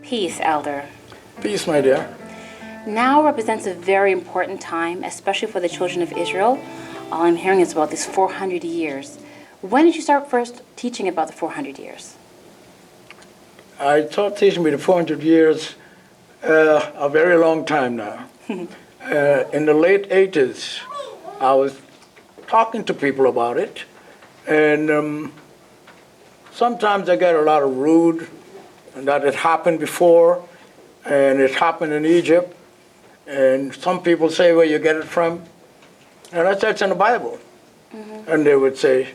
Peace, Elder. Peace, my dear. Now represents a very important time, especially for the children of Israel. All I'm hearing is about these 400 years. When did you start first teaching about the 400 years? I started teaching me the 400 years a very long time now. In the late 80s, I was talking to people about it, and sometimes I get a lot of rude that it happened before, and it happened in Egypt, and some people say where you get it from, and I said it's in the Bible. And they would say,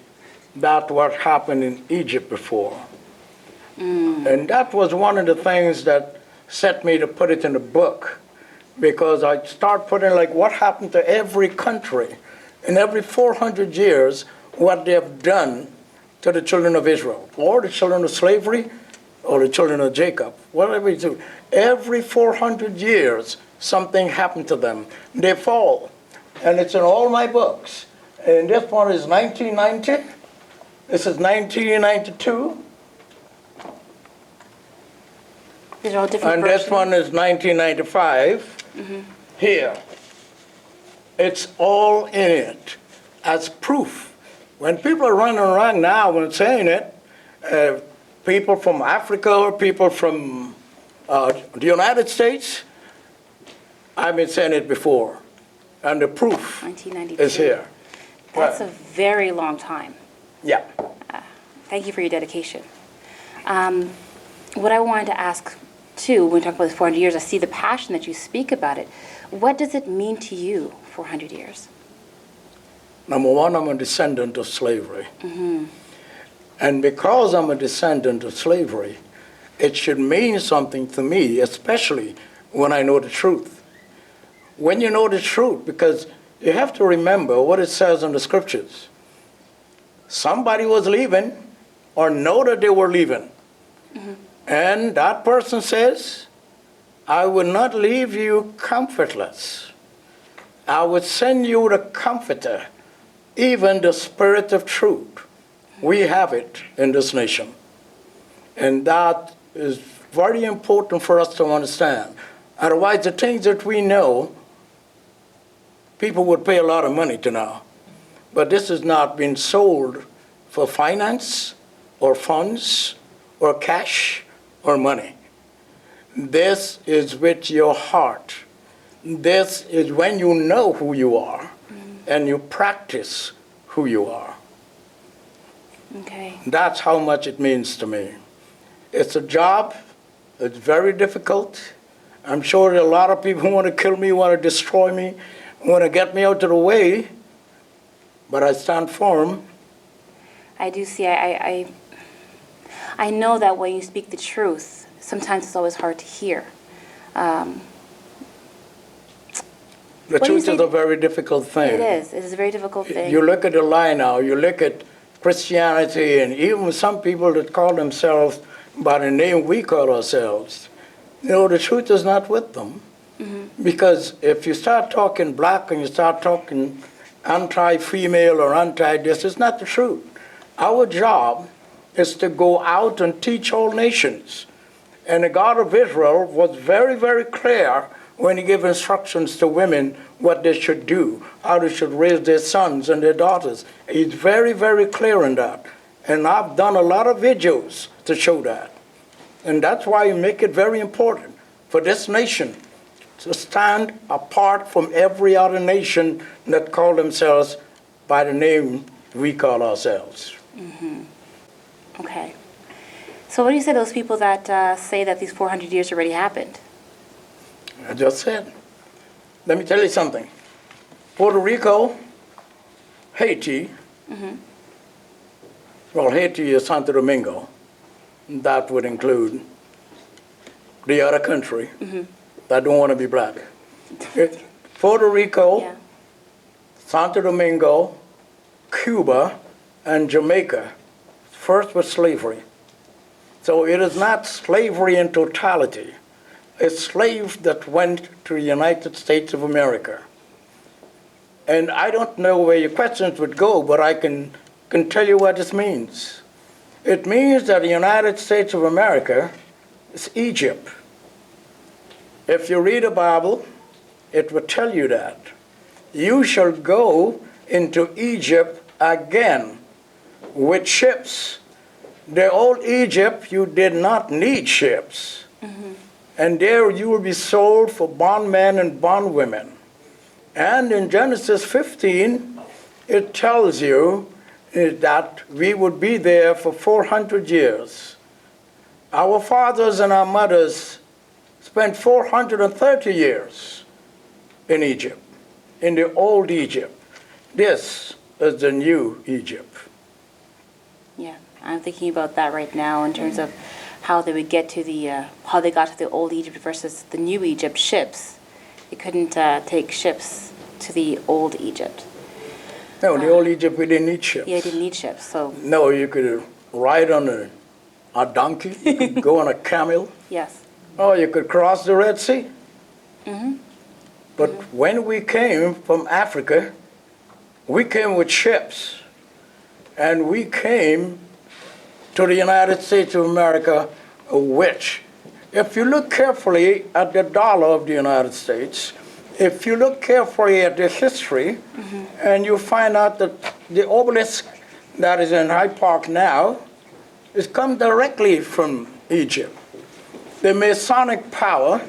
that's what happened in Egypt before. And that was one of the things that set me to put it in the book, because I start putting like what happened to every country in every 400 years, what they have done to the children of Israel, or the children of slavery, or the children of Jacob, whatever you do. Every 400 years, something happened to them. They fall. And it's in all my books. And this one is 1990. This is 1992. These are all different And versions. this one is 1995. Here. It's all in it as proof. When people are running around now and saying it, people from Africa or people from the United States, I've been saying it before. And the proof 1992. is here. That's a very long time. Yeah. Thank you for your dedication. What I wanted to ask, too, when we talk about the 400 years, I see the passion that you speak about it. What does it mean to you, 400 years? Number one, I'm a descendant of slavery. And because I'm a descendant of slavery, it should mean something to me, especially when I know the truth. When you know the truth, because you have to remember what it says in the scriptures. Somebody was leaving, or know that they were leaving. And that person says, I will not leave you comfortless. I will send you the comforter, even the Spirit of truth. We have it in this nation. And that is very important for us to understand. Otherwise, the things that we know, people would pay a lot of money to know. But this is not being sold for finance or funds or cash or money. This is with your heart. This is when you know who you are and you practice who you are. Okay. That's how much it means to me. It's a job. It's very difficult. I'm sure a lot of people want to kill me, want to destroy me, want to get me out of the way, but I stand firm. I do see, I know that when you speak the truth, sometimes it's always hard to hear. The truth is a very difficult thing. It is. It is a very difficult thing. You look at the lie now, you look at Christianity, and even some people that call themselves by the name we call ourselves, you know, the truth is not with them. Because if you start talking black and you start talking anti-female or anti-this, it's not the truth. Our job is to go out and teach all nations. And the God of Israel was very, very clear when he gave instructions to women what they should do, how they should raise their sons and their daughters. He's very, very clear in that. And I've done a lot of videos to show that. And that's why you make it very important for this nation to stand apart from every other nation that call themselves by the name we call ourselves. Okay. So what do you say to those people that say that these 400 years already happened? I just said. Let me tell you something. Puerto Rico, Haiti, well, Haiti is Santo Domingo. That would include the other country that don't want to be black. Puerto Rico, Santo Domingo, Cuba, and Jamaica, first was slavery. So it is not slavery in totality. It's slaves that went to the United States of America. And I don't know where your questions would go, but I can tell you what this means. It means that the United States of America is Egypt. If you read the Bible, it will tell you that. You shall go into Egypt again with ships. The old Egypt, you did not need ships. And there you will be sold for bondmen and bondwomen. And in Genesis 15, it tells you that we would be there for 400 years. Our fathers and our mothers spent 430 years in Egypt, in the old Egypt. This is the new Egypt. Yeah, I'm thinking about that right now in terms of how they would get to how they got to the old Egypt versus the new Egypt, ships. They couldn't take ships to the old Egypt. No, the old Egypt, we didn't need ships. Yeah, they didn't need ships, so. No, you could ride on a donkey, you could go on a camel, Yes. or you could cross the Red Sea. But when we came from Africa, we came with ships, and we came to the United States of America, which, if you look carefully at the dollar of the United States, if you look carefully at the history, and you find out that the obelisk that is in Hyde Park now is come directly from Egypt. The Masonic power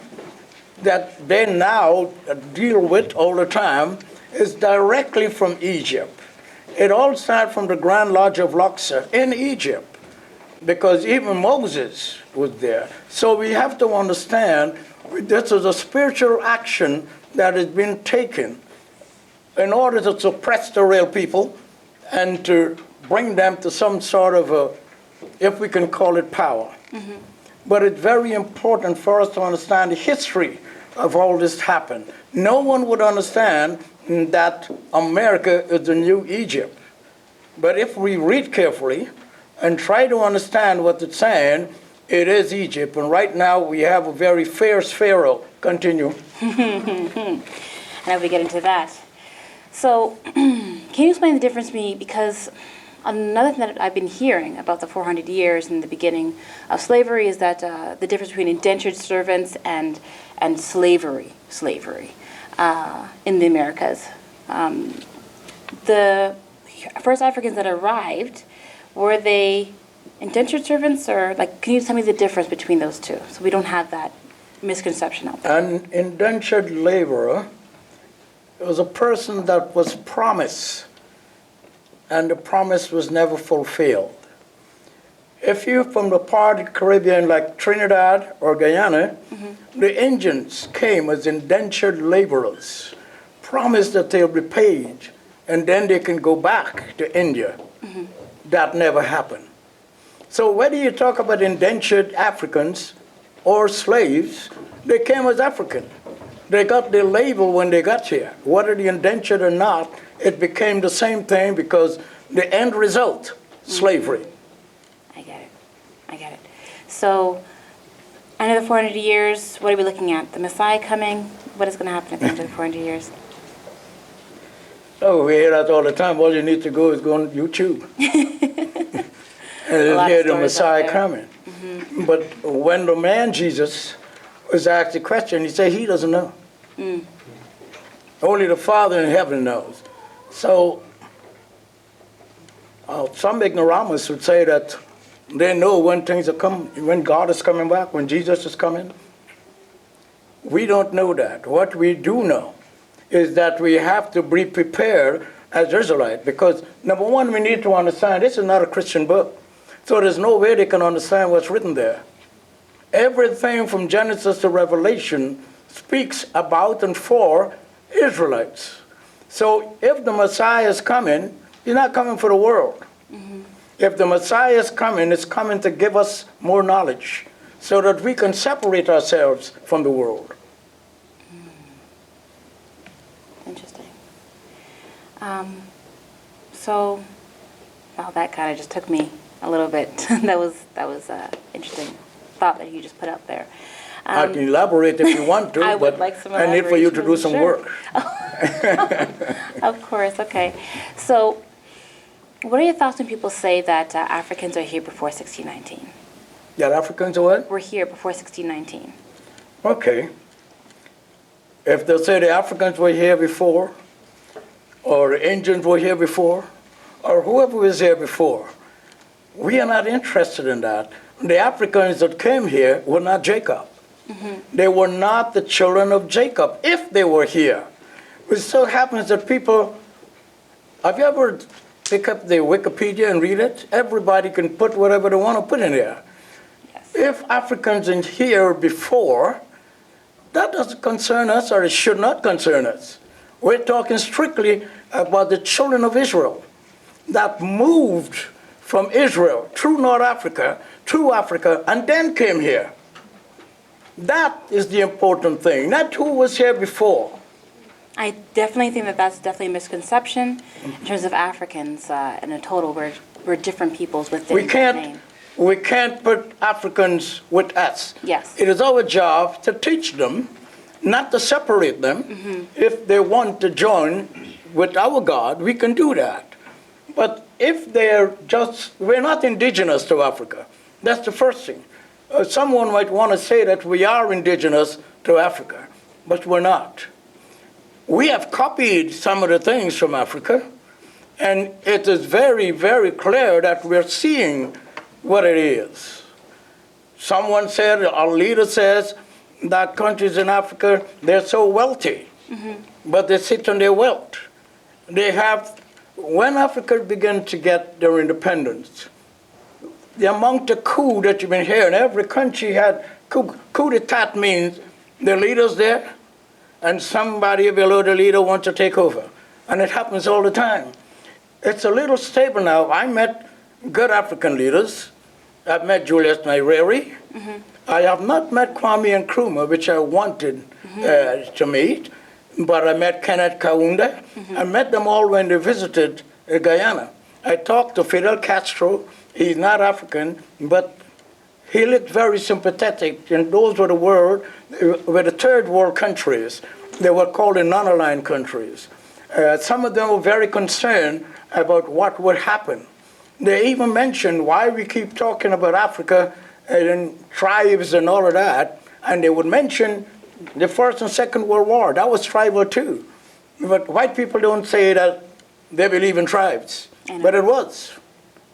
that they now deal with all the time is directly from Egypt. It all started from the Grand Lodge of Luxor in Egypt, because even Moses was there. So we have to understand this is a spiritual action that has been taken in order to suppress the real people and to bring them to some sort of a, if we can call it, power. But it's very important for us to understand the history of all this happened. No one would understand that America is the new Egypt. But if we read carefully and try to understand what it's saying, it is Egypt. And right now we have a very fierce Pharaoh. Continue. And we get into that. So, can you explain the difference to me? Because another thing that I've been hearing about the 400 years and the beginning of slavery is that the difference between indentured servants and slavery in the Americas. The first Africans that arrived, were they indentured servants, or can you tell me the difference between those two so we don't have that misconception out there? An indentured laborer was a person that was promised, and the promise was never fulfilled. If you're from the part of the Caribbean like Trinidad or Guyana, the Indians came as indentured laborers, promised that they'll be paid, and then they can go back to India. That never happened. So whether you talk about indentured Africans or slaves, they came as African. They got their label when they got here. Whether they indentured or not, it became the same thing because the end result, slavery. I get it. So, another 400 years, what are we looking at? The Messiah coming? What is going to happen at the end of the 400 years? Oh, we hear that all the time. All you need to go is go on YouTube. And hear the Messiah coming. But when the man Jesus was asked the question, he said he doesn't know. Only the Father in heaven knows. So some ignoramus would say that they know when things are coming, when God is coming back, when Jesus is coming. We don't know that. What we do know is that we have to be prepared as Israelites, because number one, we need to understand this is not a Christian book. So there's no way they can understand what's written there. Everything from Genesis to Revelation speaks about and for Israelites. So if the Messiah is coming, he's not coming for the world. If the Messiah is coming, it's coming to give us more knowledge so that we can separate ourselves from the world. Interesting. So, well, that kind of just took me a little bit. that was interesting thought that you just put out there. I can elaborate if you want to, I would but like some I need for you to do elaboration, some sure. work. Of course, okay. So, what are your thoughts when people say that Africans are here before 1619? Yeah, Africans are what? We're here before 1619. Okay. If they say the Africans were here before, or the Indians were here before, or whoever was here before, we are not interested in that. The Africans that came here were not Jacob. They were not the children of Jacob, if they were here. It so happens that people, have you ever pick up the Wikipedia and read it? Everybody can put whatever they want to put in there. Yes. If Africans are here before, that doesn't concern us, or it should not concern us. We're talking strictly about the children of Israel that moved from Israel through North Africa, through Africa, and then came here. That is the important thing, not who was here before. I definitely think that that's definitely a misconception in terms of Africans in a total. We're different peoples within that name. We can't put Africans with us. Yes. It is our job to teach them, not to separate them. If they want to join with our God, we can do that. But if we're not indigenous to Africa. That's the first thing. Someone might want to say that we are indigenous to Africa, but we're not. We have copied some of the things from Africa, and it is very, very clear that we're seeing what it is. Someone said, our leader says, that countries in Africa, they're so wealthy, but they sit on their wealth. When Africa began to get their independence, the amount of coup that you've been hearing, every country had coup d'etat means the leader's there, and somebody below the leader wants to take over. And it happens all the time. It's a little stable now. I met good African leaders. I've met Julius Nyerere. I have not met Kwame Nkrumah, which I wanted to meet, but I met Kenneth Kaunda. I met them all when they visited Guyana. I talked to Fidel Castro. He's not African, but he looked very sympathetic, and those were the third world countries. They were called the non-aligned countries. Some of them were very concerned about what would happen. They even mentioned why we keep talking about Africa and tribes and all of that, and they would mention the First and Second World War. That was tribal too. But white people don't say that they believe in tribes, but it was.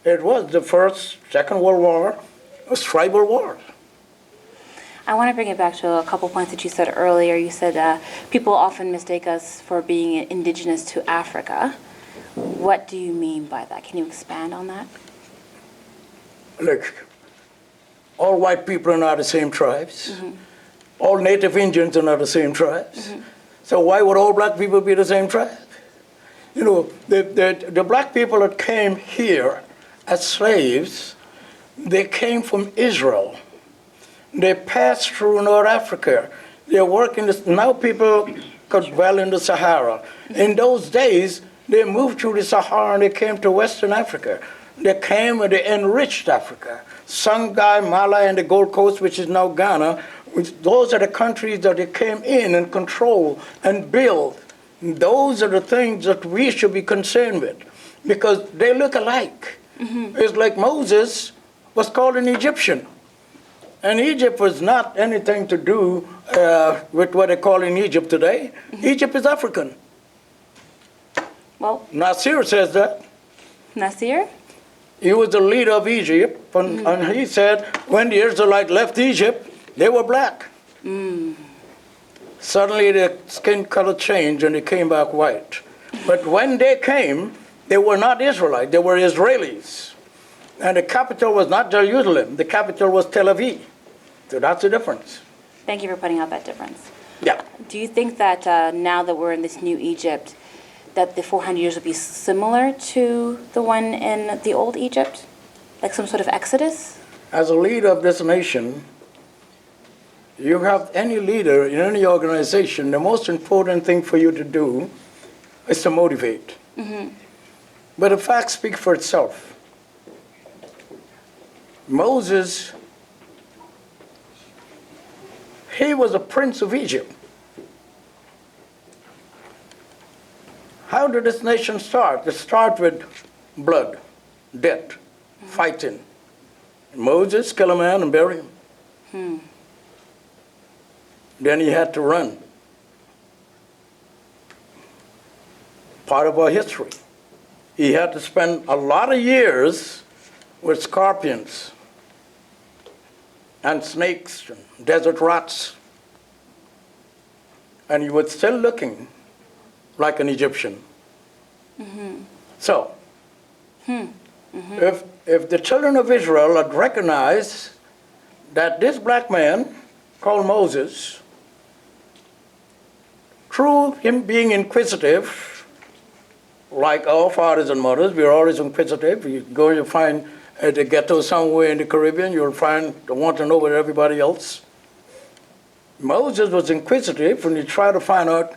It was the First, Second World War. It was tribal war. I want to bring it back to a couple points that you said earlier. You said people often mistake us for being indigenous to Africa. What do you mean by that? Can you expand on that? Look, all white people are not the same tribes. All native Indians are not the same tribes. So why would all black people be the same tribe? You know, the black people that came here as slaves, they came from Israel. They passed through North Africa. They work in this. Now people could dwell in the Sahara. In those days, they moved through the Sahara and they came to Western Africa. They came and they enriched Africa. Songhai, Mali, and the Gold Coast, which is now Ghana, those are the countries that they came in and control and build. Those are the things that we should be concerned with, because they look alike. It's like Moses was called an Egyptian. And Egypt was not anything to do with what they call in Egypt today. Egypt is African. Well, Nasir says that. Nasir? He was the leader of Egypt, and he said when the Israelites left Egypt, they were black. Suddenly their skin color changed and they came back white. But when they came, they were not Israelites, they were Israelis. And the capital was not Jerusalem, the capital was Tel Aviv. So that's the difference. Thank you for pointing out that difference. Yeah. Do you think that now that we're in this new Egypt, that the 400 years will be similar to the one in the old Egypt? Like some sort of exodus? As a leader of this nation, you have any leader in any organization, the most important thing for you to do is to motivate. But the facts speak for itself. Moses, he was a prince of Egypt. How did this nation start? It started with blood, death, fighting. Moses killed a man and buried him. Then he had to run. part of our history. He had to spend a lot of years with scorpions and snakes and desert rats. And he was still looking like an Egyptian. So, if the children of Israel had recognized that this black man called Moses, through him being inquisitive, like our fathers and mothers, we're always inquisitive. You go and you find at the ghetto somewhere in the Caribbean, you'll find they want to know about everybody else. Moses was inquisitive and he tried to find out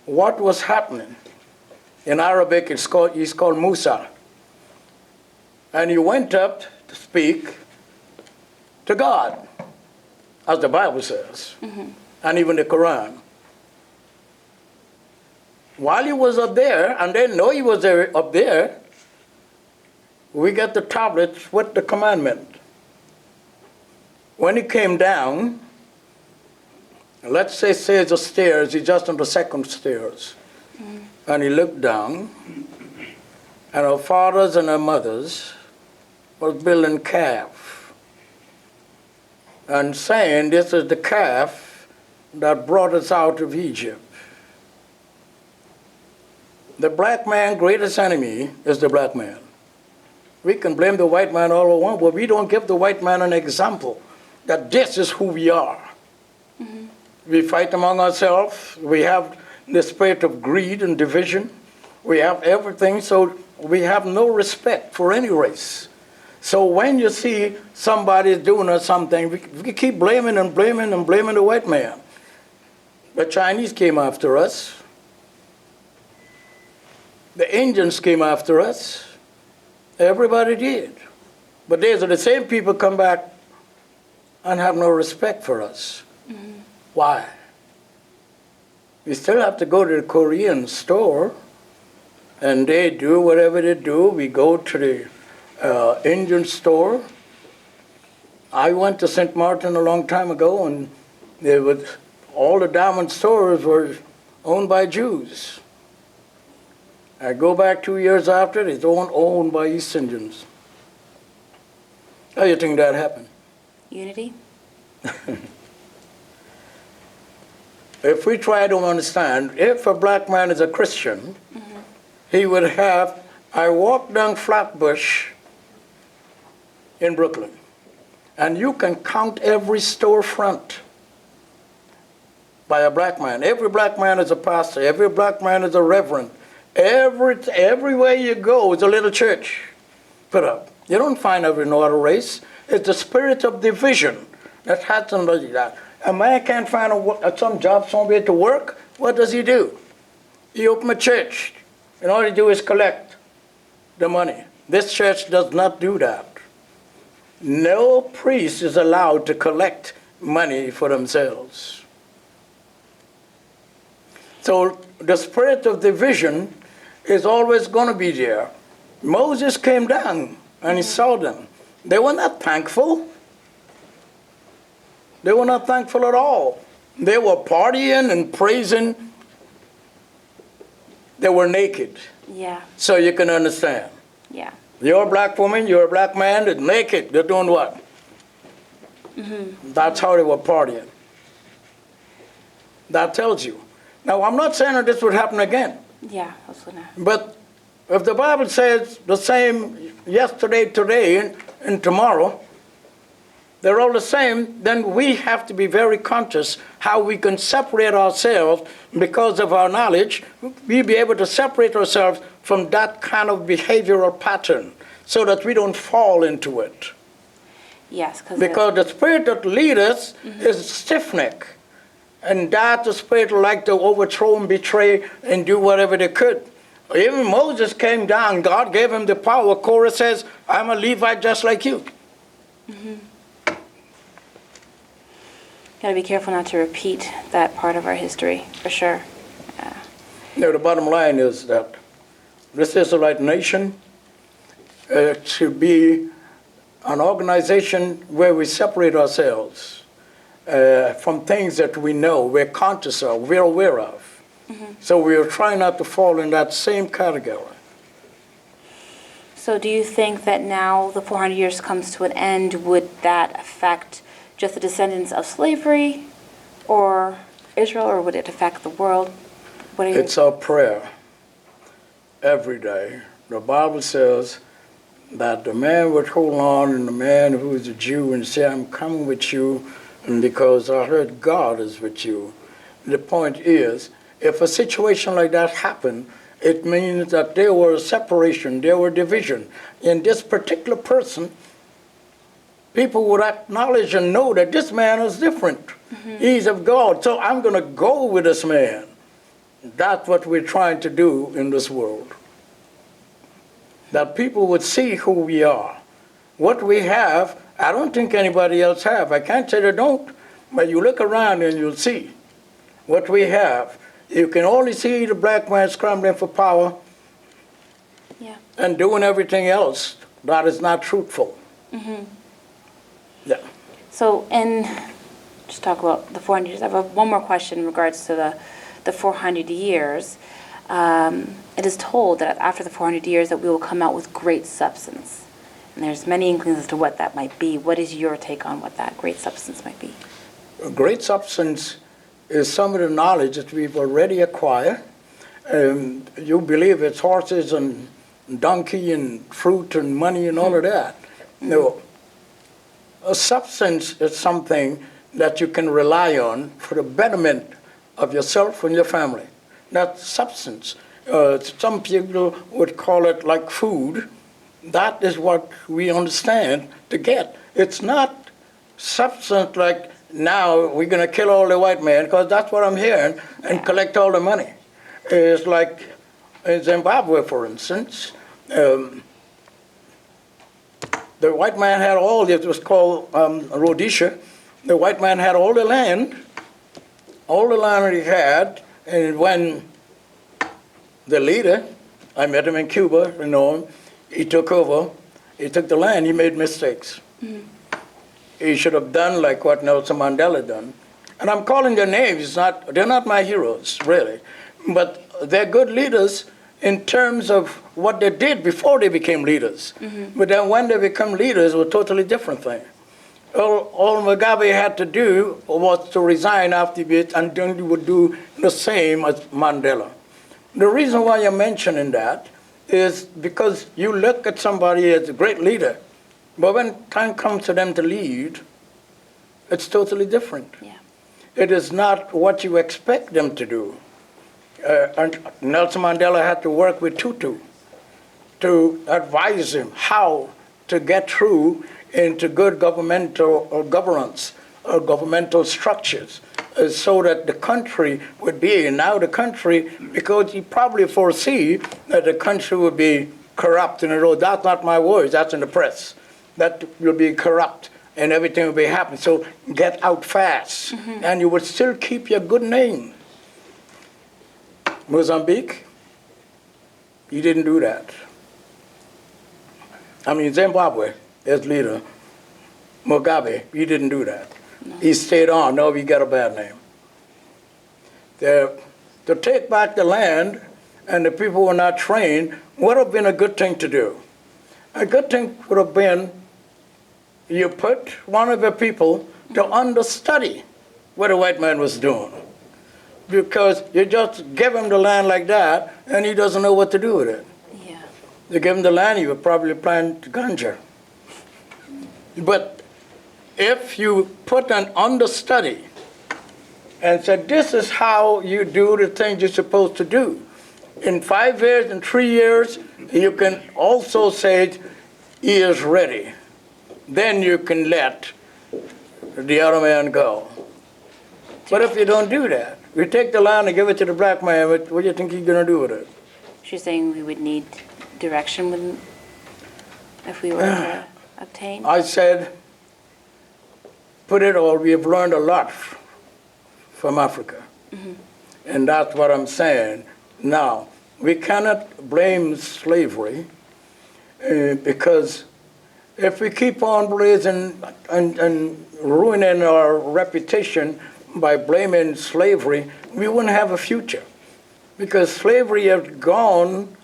what was happening. In Arabic, he's called Musa. And he went up to speak to God, as the Bible says, and even the Quran. While he was up there, and they know he was there, up there, we got the tablets with the commandment. When he came down, let's say the stairs, he's just on the second stairs. And he looked down, and our fathers and our mothers was building calf. And saying, this is the calf that brought us out of Egypt. The black man's greatest enemy is the black man. We can blame the white man all we want, but we don't give the white man an example that this is who we are. We fight among ourselves. We have the spirit of greed and division. We have everything, so we have no respect for any race. So when you see somebody doing or something, we keep blaming and blaming and blaming the white man. The Chinese came after us. The Indians came after us. Everybody did. But these are the same people come back and have no respect for us. Why? We still have to go to the Korean store, and they do whatever they do. We go to the Indian store. I went to St. Martin a long time ago, and all the diamond stores were owned by Jews. I go back 2 years after, it's all owned by East Indians. How do you think that happened? Unity? If we try to understand, if a black man is a Christian, he would have, I walked down Flatbush in Brooklyn, and you can count every storefront by a black man. Every black man is a pastor. Every black man is a reverend. Everywhere you go is a little church put up. You don't find every no other race. It's the spirit of division that has somebody that. A man can't find some job somewhere to work. What does he do? He opens a church, and all he do is collect the money. This church does not do that. No priest is allowed to collect money for themselves. So the spirit of division is always going to be there. Moses came down and he saw them. They were not thankful. They were not thankful at all. They were partying and praising. They were naked. Yeah. So you can understand. Yeah. You're a black woman, you're a black man, they're naked. They're doing what? That's how they were partying. That tells you. Now, I'm not saying that this would happen again. Yeah, absolutely. But if the Bible says the same yesterday, today, and tomorrow, they're all the same, then we have to be very conscious how we can separate ourselves because of our knowledge. We'll be able to separate ourselves from that kind of behavioral pattern so that we don't fall into it. Yes, because the spirit that leads us is stiff-necked. And that the spirit like to overthrow and betray and do whatever they could. Even Moses came down. God gave him the power. Korah says, I'm a Levite just like you. Got to be careful not to repeat that part of our history, for sure. Now, the bottom line is that this Israelite nation should be an organization where we separate ourselves from things that we know, we're conscious of, we're aware of. So we are trying not to fall in that same category. So do you think that now the 400 years comes to an end, would that affect just the descendants of slavery or Israel, or would it affect the world? What are your... It's our prayer every day. The Bible says that the man would hold on, and the man who is a Jew and say, I'm coming with you, and because I heard God is with you. The point is, if a situation like that happened, it means that there was separation, there was division. In this particular person, people would acknowledge and know that this man is different. He's of God, so I'm going to go with this man. That's what we're trying to do in this world. That people would see who we are. What we have, I don't think anybody else have. I can't say they don't, but you look around and you'll see what we have. You can only see the black man scrambling for power and doing everything else that is not truthful. Yeah. So, just talk about the 400 years. I have one more question in regards to the 400 years. It is told that after the 400 years that we will come out with great substance. And there's many inklings as to what that might be. What is your take on what that great substance might be? Great substance is some of the knowledge that we've already acquired. You believe it's horses and donkey and fruit and money and all of that. No. A substance is something that you can rely on for the betterment of yourself and your family. That's substance. Some people would call it like food. That is what we understand to get. It's not substance like now we're going to kill all the white men, because that's what I'm hearing, and collect all the money. It's like in Zimbabwe, for instance, the white man had all, it was called Rhodesia. The white man had all the land that he had, and when the leader, I met him in Cuba, you know, he took over, he took the land, he made mistakes. He should have done like what Nelson Mandela done. And I'm calling their names, they're not my heroes, really. But they're good leaders in terms of what they did before they became leaders. But then when they become leaders, it was a totally different thing. All Mugabe had to do was to resign after it, and then he would do the same as Mandela. The reason why I'm mentioning that is because you look at somebody as a great leader, but when time comes for them to lead, it's totally different. Yeah. It is not what you expect them to do. And Nelson Mandela had to work with Tutu to advise him how to get through into good governmental governance or governmental structures, so that the country would be, and now the country, because he probably foresee that the country would be corrupt, and that's not my words, that's in the press, that will be corrupt and everything will be happening. So get out fast, and you would still keep your good name. Mozambique, he didn't do that. I mean, Zimbabwe, as leader, Mugabe, he didn't do that. No. He stayed on. No, we got a bad name. To take back the land and the people were not trained would have been a good thing to do. A good thing would have been you put one of the people to understudy what the white man was doing. Because you just give him the land like that, and he doesn't know what to do with it. Yeah. You give him the land, he would probably plant ganja. But if you put an understudy and said, this is how you do the things you're supposed to do, in 5 years, in 3 years, you can also say, he is ready. Then you can let the other man go. But if you don't do that, you take the land and give it to the black man, what do you think he's going to do with it? She's saying we would need direction if we were to obtain? I said, put it all, we have learned a lot from Africa. And that's what I'm saying. Now, we cannot blame slavery because if we keep on blazing and ruining our reputation by blaming slavery, we wouldn't have a future. because slavery has gone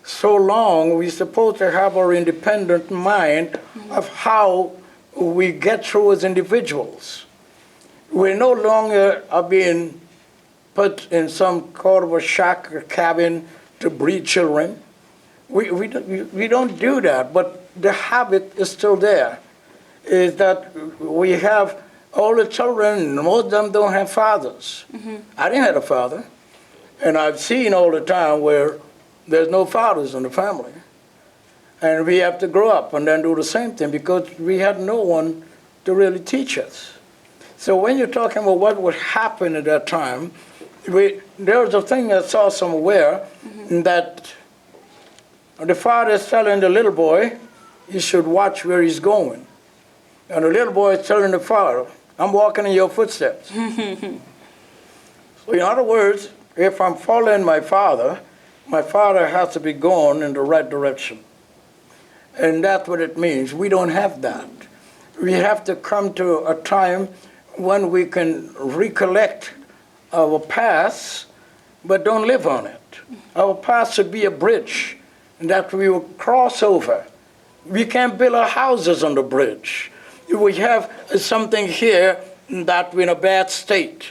so long, we're supposed to have our independent mind of how we get through as individuals. We no longer are being put in some kind of a shack or cabin to breed children. We don't do that, but the habit is still there, is that we have all the children, most of them don't have fathers. I didn't have a father, and I've seen all the time where there's no fathers in the family. And we have to grow up and then do the same thing because we had no one to really teach us. So when you're talking about what would happen at that time, there was a thing I saw somewhere that the father is telling the little boy he should watch where he's going. And the little boy is telling the father, I'm walking in your footsteps. So in other words, if I'm following my father has to be going in the right direction. And that's what it means. We don't have that. We have to come to a time when we can recollect our past, but don't live on it. Our past should be a bridge that we will cross over. We can't build our houses on the bridge. We have something here that we're in a bad state.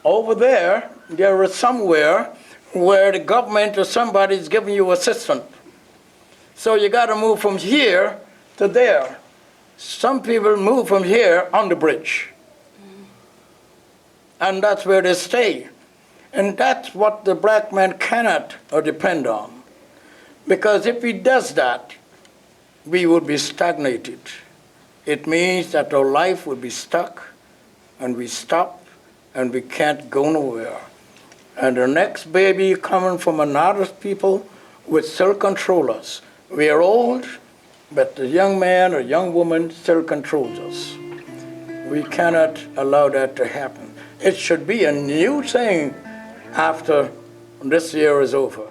Over there is somewhere where the government or somebody is giving you assistance. So you got to move from here to there. Some people move from here on the bridge. And that's where they stay. And that's what the black man cannot depend on. Because if he does that, we would be stagnated. It means that our life would be stuck, and we stop, and we can't go nowhere. And the next baby coming from another people would still control us. We are old, but the young man or young woman still controls us. We cannot allow that to happen. It should be a new thing after this year is over.